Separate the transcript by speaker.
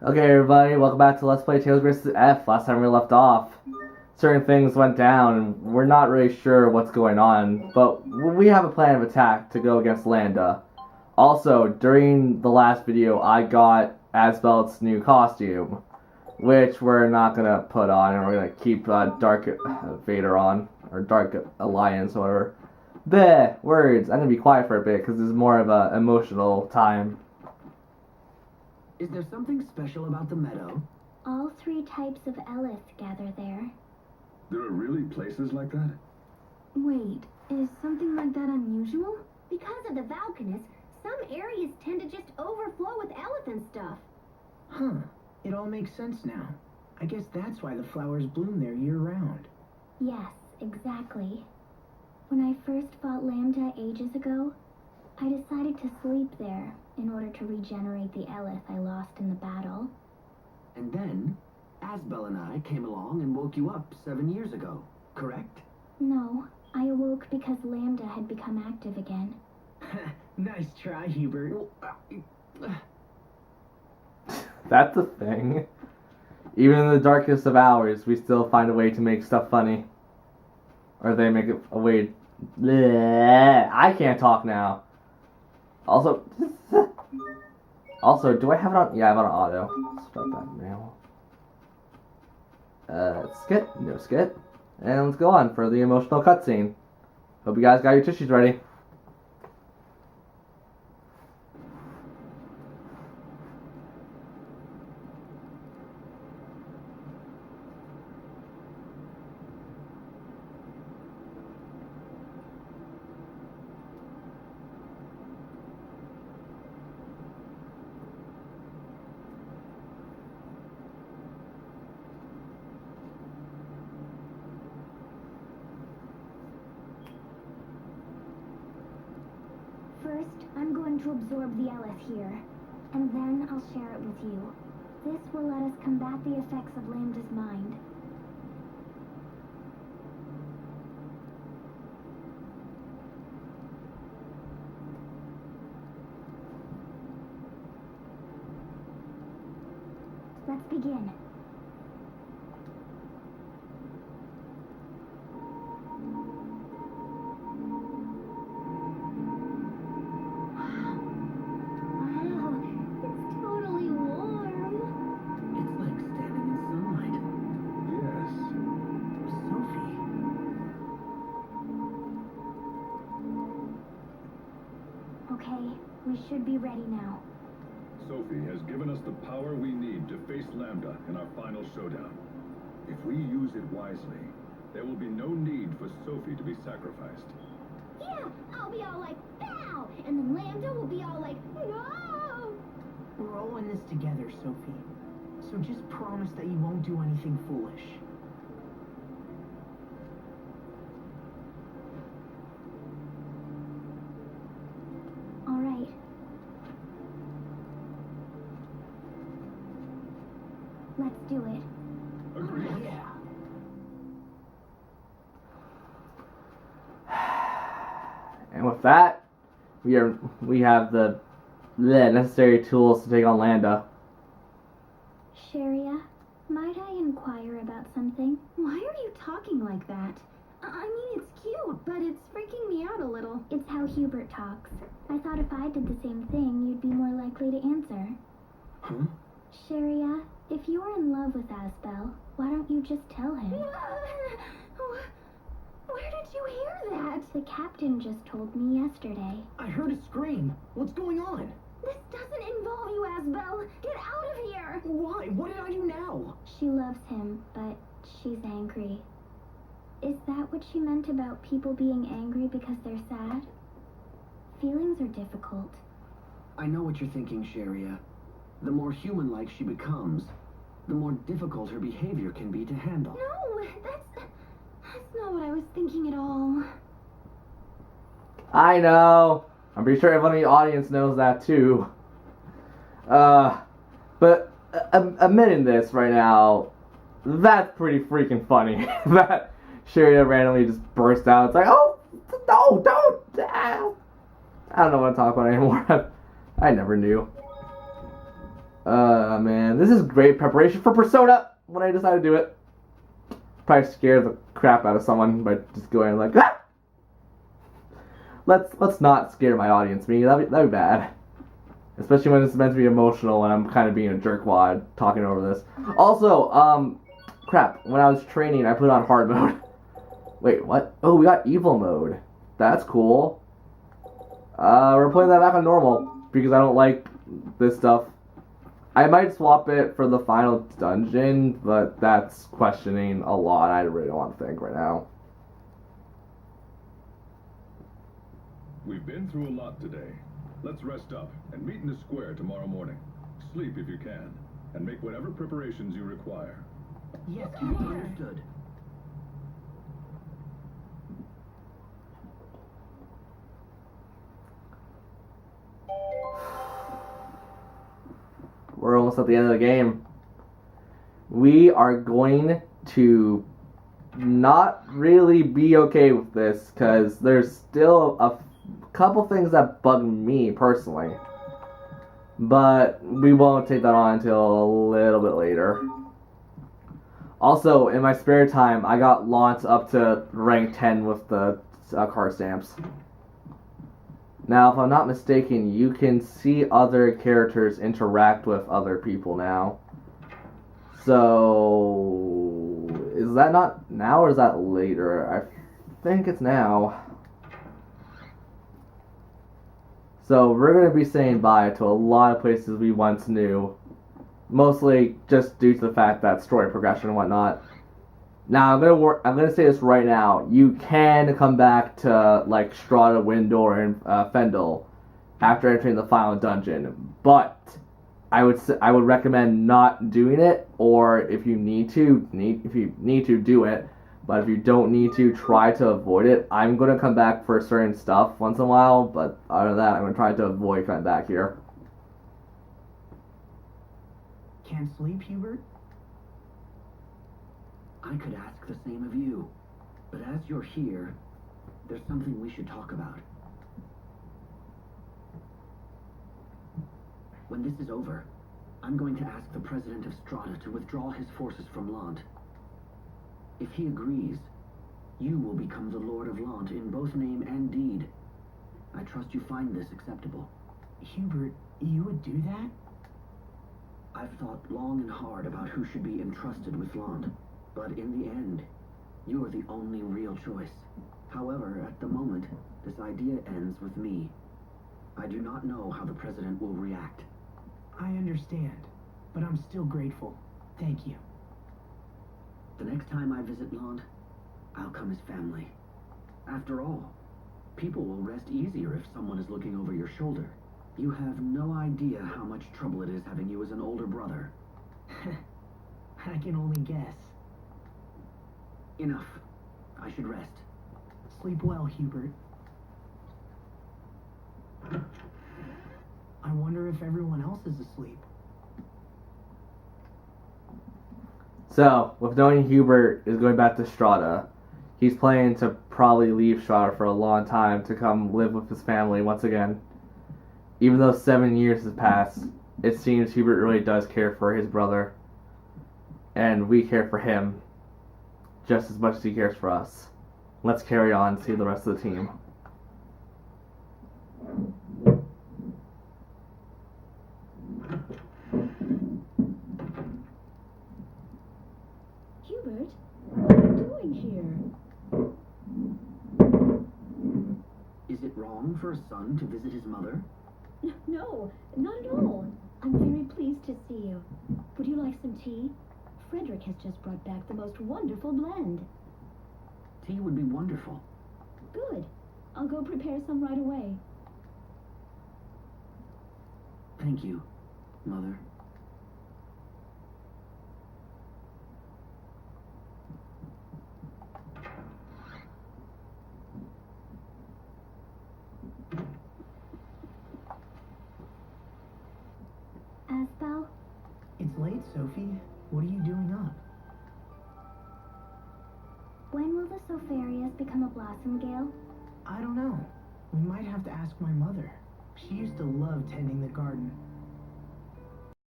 Speaker 1: Okay, everybody, welcome back to Let's Play Tails vs. F. Last time we left off, certain things went down, and we're not really sure what's going on, but we have a plan of attack to go against Lambda. Also, during the last video, I got Asbel's new costume, which we're not gonna put on, and we're gonna keep Dark Vader on, or Dark Alliance, or whatever. Bleh, words. I'm gonna be quiet for a bit, because this is more of an emotional time.
Speaker 2: Is there something special about the meadow?
Speaker 3: All three types of Elith gather there.
Speaker 4: There are really places like that?
Speaker 3: Wait, is something like that unusual?
Speaker 5: Because of the Valkanus, some areas tend to just overflow with Elith and stuff.
Speaker 2: Huh. It all makes sense now. I guess that's why the flowers bloom there year-round.
Speaker 3: Yes, exactly. When I first fought Lambda ages ago, I decided to sleep there in order to regenerate the Elith I lost in the battle.
Speaker 2: And then, Asbel and I came along and woke you up 7 years ago, correct?
Speaker 3: No, I awoke because Lambda had become active again.
Speaker 2: Nice try, Hubert.
Speaker 1: That's a thing. Even in the darkest of hours, we still find a way to make stuff funny. Or they make a way... Bleh, I can't talk now. Also, do I have it on? Yeah, I have it on auto. Start that now. Skip, no skip, and let's go on for the emotional cutscene. Hope you guys got your tissues ready.
Speaker 3: First, I'm going to absorb the Elith here, and then I'll share it with you. This will let us combat the effects of Lambda's mind. Let's begin.
Speaker 5: Wow, it's totally warm.
Speaker 2: It's like standing in sunlight.
Speaker 4: Yes.
Speaker 2: Sophie.
Speaker 3: Okay, we should be ready now.
Speaker 4: Sophie has given us the power we need to face Lambda in our final showdown. If we use it wisely, there will be no need for Sophie to be sacrificed.
Speaker 5: Yeah, I'll be all like, bow! And then Lambda will be all like, no!
Speaker 2: We're all in this together, Sophie. So just promise that you won't do anything foolish.
Speaker 3: All right. Let's do it.
Speaker 4: Agreed.
Speaker 2: Yeah.
Speaker 1: And with that, we have the necessary tools to take on Lambda.
Speaker 3: Sharia, might I inquire about something?
Speaker 5: Why are you talking like that? I mean, it's cute, but it's freaking me out a little.
Speaker 3: It's how Hubert talks. I thought if I did the same thing, you'd be more likely to answer.
Speaker 2: Huh?
Speaker 3: Sharia, if you're in love with Asbel, why don't you just tell him?
Speaker 5: Where did you hear that?
Speaker 3: The captain just told me yesterday.
Speaker 2: I heard a scream. What's going on?
Speaker 5: This doesn't involve you, Asbel. Get out of here.
Speaker 2: Why? What did I do now?
Speaker 3: She loves him, but she's angry. Is that what she meant about people being angry because they're sad? Feelings are difficult.
Speaker 2: I know what you're thinking, Sharia. The more human-like she becomes, the more difficult her behavior can be to handle.
Speaker 5: No, that's not what I was thinking at all.
Speaker 1: I know. I'm pretty sure everyone in the audience knows that too. But admitting this right now, that's pretty freaking funny. That Sharia randomly just burst out. It's like, oh, no, don't. I don't know what to talk about anymore. I never knew. Man, this is great preparation for Persona when I decide to do it. Probably scare the crap out of someone by just going like, ah! Let's not scare my audience. That'd be bad. Especially when it's meant to be emotional and I'm kind of being a jerkwad talking over this. Also, crap. When I was training, I put on hard mode. Wait, what? Oh, we got evil mode. That's cool. We're putting that back on normal because I don't like this stuff. I might swap it for the final dungeon, but that's questioning a lot. I really don't want to think right now.
Speaker 4: We've been through a lot today. Let's rest up and meet in the square tomorrow morning. Sleep if you can, and make whatever preparations you require.
Speaker 2: Yes, Captain, understood.
Speaker 1: We're almost at the end of the game. We are going to not really be okay with this because there's still a couple things that bug me personally. But we won't take that on until a little bit later. Also, in my spare time, I got launched up to rank 10 with the card stamps. Now, if I'm not mistaken, you can see other characters interact with other people now. So, is that not now or is that later? I think it's now. So, we're going to be saying bye to a lot of places we once knew. Mostly just due to the fact that story progression and whatnot. Now, I'm gonna say this right now. You can come back to, like, Strata, Windor, and Fendel after entering the final dungeon. But I would recommend not doing it, or if you need to, do it. But if you don't need to, try to avoid it. I'm gonna come back for certain stuff once in a while, but other than that, I'm gonna try to avoid coming back here.
Speaker 2: Can't sleep, Hubert? I could ask the same of you. But as you're here, there's something we should talk about. When this is over, I'm going to ask the president of Strata to withdraw his forces from Lant. If he agrees, you will become the Lord of Lant in both name and deed. I trust you find this acceptable.
Speaker 6: Hubert, you would do that?
Speaker 2: I've thought long and hard about who should be entrusted with Lant. But in the end, you are the only real choice. However, at the moment, this idea ends with me. I do not know how the president will react.
Speaker 6: I understand, but I'm still grateful. Thank you.
Speaker 2: The next time I visit Lant, I'll come as family. After all, people will rest easier if someone is looking over your shoulder. You have no idea how much trouble it is having you as an older brother.
Speaker 6: I can only guess.
Speaker 2: Enough. I should rest.
Speaker 6: Sleep well, Hubert. I wonder if everyone else is asleep.
Speaker 1: So, with knowing Hubert is going back to Strata, he's planning to probably leave Strata for a long time to come live with his family once again. Even though 7 years has passed, it seems Hubert really does care for his brother. And we care for him just as much as he cares for us. Let's carry on and see the rest of the team.
Speaker 3: Hubert, what are you doing here?
Speaker 2: Is it wrong for a son to visit his mother?
Speaker 3: No, not at all. I'm very pleased to see you. Would you like some tea? Frederick has just brought back the most wonderful blend.
Speaker 2: Tea would be wonderful.
Speaker 3: Good. I'll go prepare some right away.
Speaker 2: Thank you, Mother.
Speaker 3: Aspel?
Speaker 6: It's late, Sophie. What are you doing up?
Speaker 3: When will the Sopharius become a Blossom Gale?
Speaker 6: I don't know. We might have to ask my mother. She used to love tending the garden.